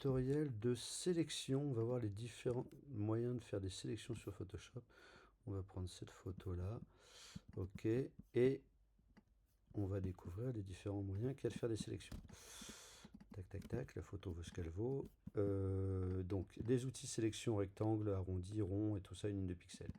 tutoriel de sélection. On va voir les différents moyens de faire des sélections sur Photoshop. On va prendre cette photo-là. OK. Et on va découvrir les différents moyens qu'il y a de faire des sélections. Tac, tac, tac. La photo vaut ce qu'elle vaut. Donc, les outils sélection rectangle, arrondi, rond et tout ça, une ligne de pixels.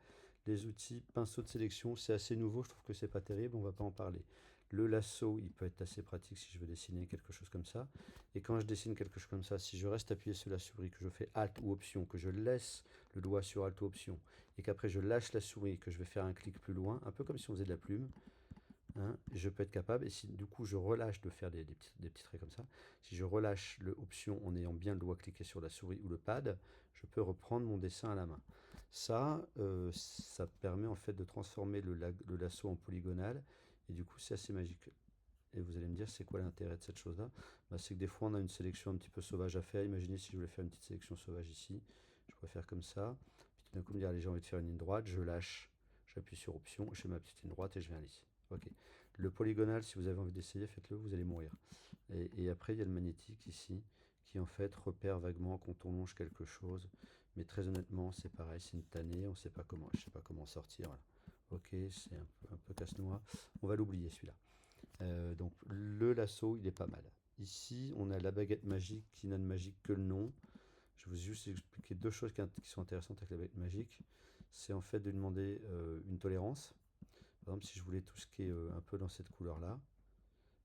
Les outils pinceau de sélection, c'est assez nouveau. Je trouve que c'est pas terrible. On va pas en parler. Le lasso, il peut être assez pratique si je veux dessiner quelque chose comme ça. Et quand je dessine quelque chose comme ça, si je reste appuyé sur la souris, que je fais Alt ou Option, que je laisse le doigt sur Alt ou Option, et qu'après je lâche la souris, que je vais faire un clic plus loin, un peu comme si on faisait de la plume, hein, je peux être capable, et si du coup je relâche de faire des petits traits comme ça, si je relâche le Option en ayant bien le doigt cliqué sur la souris ou le pad, je peux reprendre mon dessin à la main. Ça, ça permet en fait de transformer le lasso en polygonal, et du coup c'est assez magique. Et vous allez me dire, c'est quoi l'intérêt de cette chose-là? Bah, c'est que des fois, on a une sélection un petit peu sauvage à faire. Imaginez si je voulais faire une petite sélection sauvage ici. Je pourrais faire comme ça. Puis tout d'un coup, me dire, allez, j'ai envie de faire une ligne droite. Je lâche. J'appuie sur Option. Je fais ma petite ligne droite et je viens ici. OK. Le polygonal, si vous avez envie d'essayer, faites-le. Vous allez mourir. Et après, il y a le magnétique ici, qui en fait repère vaguement quand on longe quelque chose. Mais très honnêtement, c'est pareil. C'est une tannée. On sait pas comment, je sais pas comment sortir. Voilà. OK, c'est un peu casse-noix. On va l'oublier, celui-là. Donc le lasso, il est pas mal. Ici, on a la baguette magique qui n'a de magique que le nom. Je vais vous juste expliquer deux choses qui sont intéressantes avec la baguette magique. C'est en fait de demander une tolérance. Par exemple, si je voulais tout ce qui est un peu dans cette couleur-là,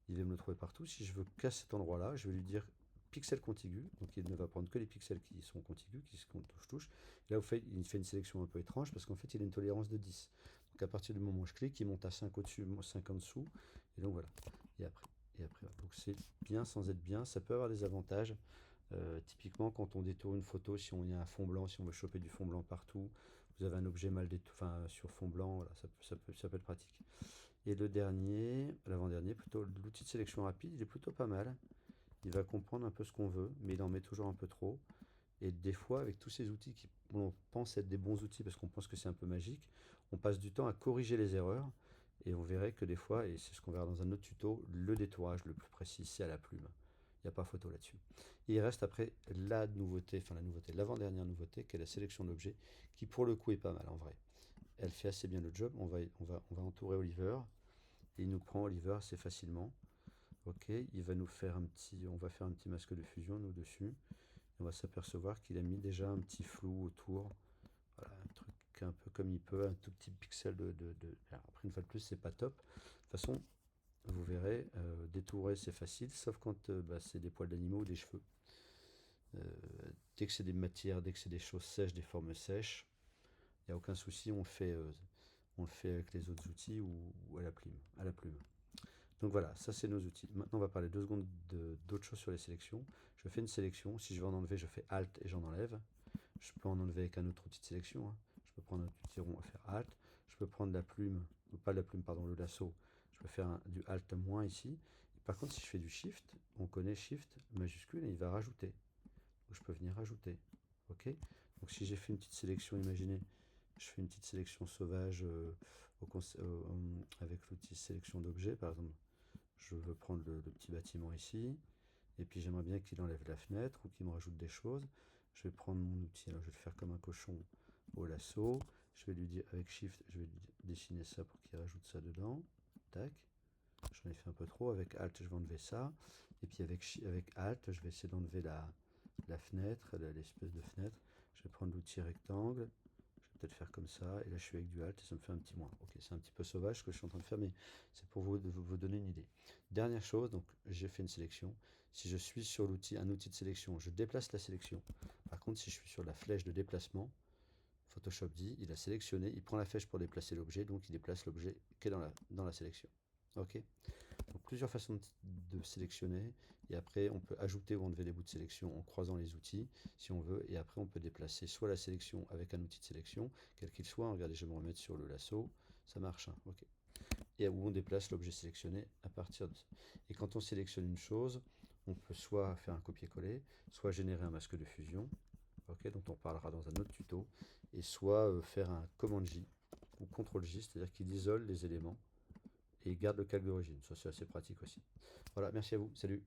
il va me le trouver partout. Si je veux qu'à cet endroit-là, je vais lui dire pixel contigu. Donc il ne va prendre que les pixels qui sont contigus, qui sont touche-touche. Là, il fait une sélection un peu étrange parce qu'en fait, il a une tolérance de 10. Donc à partir du moment où je clique, il monte à 5 au-dessus, 5 en dessous. Et donc voilà. Et après, voilà. Donc c'est bien sans être bien. Ça peut avoir des avantages. Typiquement, quand on détourne une photo, si on y a un fond blanc, si on veut choper du fond blanc partout, vous avez un objet mal détourné, sur fond blanc, voilà, ça peut être pratique. Et le dernier, l'avant-dernier plutôt, l'outil de sélection rapide, il est plutôt pas mal. Il va comprendre un peu ce qu'on veut, mais il en met toujours un peu trop. Et des fois, avec tous ces outils qui on pense être des bons outils parce qu'on pense que c'est un peu magique, on passe du temps à corriger les erreurs. Et on verrait que des fois, et c'est ce qu'on verra dans un autre tuto, le détourage le plus précis, c'est à la plume. Il n'y a pas photo là-dessus. Et il reste après la nouveauté, enfin la nouveauté, l'avant-dernière nouveauté, qui est la sélection d'objets, qui pour le coup est pas mal en vrai. Elle fait assez bien le job. On va entourer Oliver. Et il nous prend Oliver assez facilement. Ok, il va nous faire on va faire un petit masque de fusion, nous, dessus. Et on va s'apercevoir qu'il a mis déjà un petit flou autour. Voilà, un truc un peu comme il peut, un tout petit pixel Alors, après, une fois de plus, c'est pas top. De toute façon, vous verrez, détourer, c'est facile, sauf quand c'est des poils d'animaux ou des cheveux. Euh, Dès que c'est des matières, dès que c'est des choses sèches, des formes sèches, il n'y a aucun souci, on le fait avec les autres outils ou à la plume. À la plume. Donc voilà, ça c'est nos outils. Maintenant on va parler 2 secondes d'autres choses sur les sélections. Je fais une sélection, si je veux en enlever, je fais Alt et j'en enlève. Je peux en enlever avec un autre outil de sélection, hein. Je peux prendre un outil rond et faire Alt. Je peux prendre la plume, ou pas la plume, pardon, le lasso. Je peux faire du Alt moins ici. Par contre, si je fais du Shift, on connaît Shift majuscule et il va rajouter. Donc je peux venir rajouter. Ok. Donc si j'ai fait une petite sélection, imaginez, je fais une petite sélection sauvage avec l'outil sélection d'objets, par exemple. Je veux prendre le petit bâtiment ici, et puis j'aimerais bien qu'il enlève la fenêtre ou qu'il me rajoute des choses. Je vais prendre mon outil, alors je vais le faire comme un cochon au lasso. Je vais lui dire, avec Shift, je vais lui dessiner ça pour qu'il rajoute ça dedans. Tac. J'en ai fait un peu trop. Avec Alt, je vais enlever ça. Et puis avec Alt, je vais essayer d'enlever la fenêtre, l'espèce de fenêtre. Je vais prendre l'outil rectangle. Je vais peut-être faire comme ça. Et là, je suis avec du Alt et ça me fait un petit moins. Ok, c'est un petit peu sauvage ce que je suis en train de faire, mais c'est pour vous donner une idée. Dernière chose, donc j'ai fait une sélection. Si je suis sur un outil de sélection, je déplace la sélection. Par contre, si je suis sur la flèche de déplacement, Photoshop dit, il a sélectionné, il prend la flèche pour déplacer l'objet, donc il déplace l'objet qui est dans la sélection. Ok. Donc plusieurs façons de sélectionner, et après on peut ajouter ou enlever des bouts de sélection en croisant les outils si on veut, et après on peut déplacer soit la sélection avec un outil de sélection, quel qu'il soit. Regardez, je vais me remettre sur le lasso, ça marche, hein, ok. Et où on déplace l'objet sélectionné à partir de ça. Et quand on sélectionne une chose, on peut soit faire un copier-coller, soit générer un masque de fusion, ok, dont on parlera dans un autre tuto, et soit faire un command J ou CTRL J, c'est-à-dire qu'il isole les éléments et garde le calque d'origine. Ça, c'est assez pratique aussi. Voilà, merci à vous. Salut.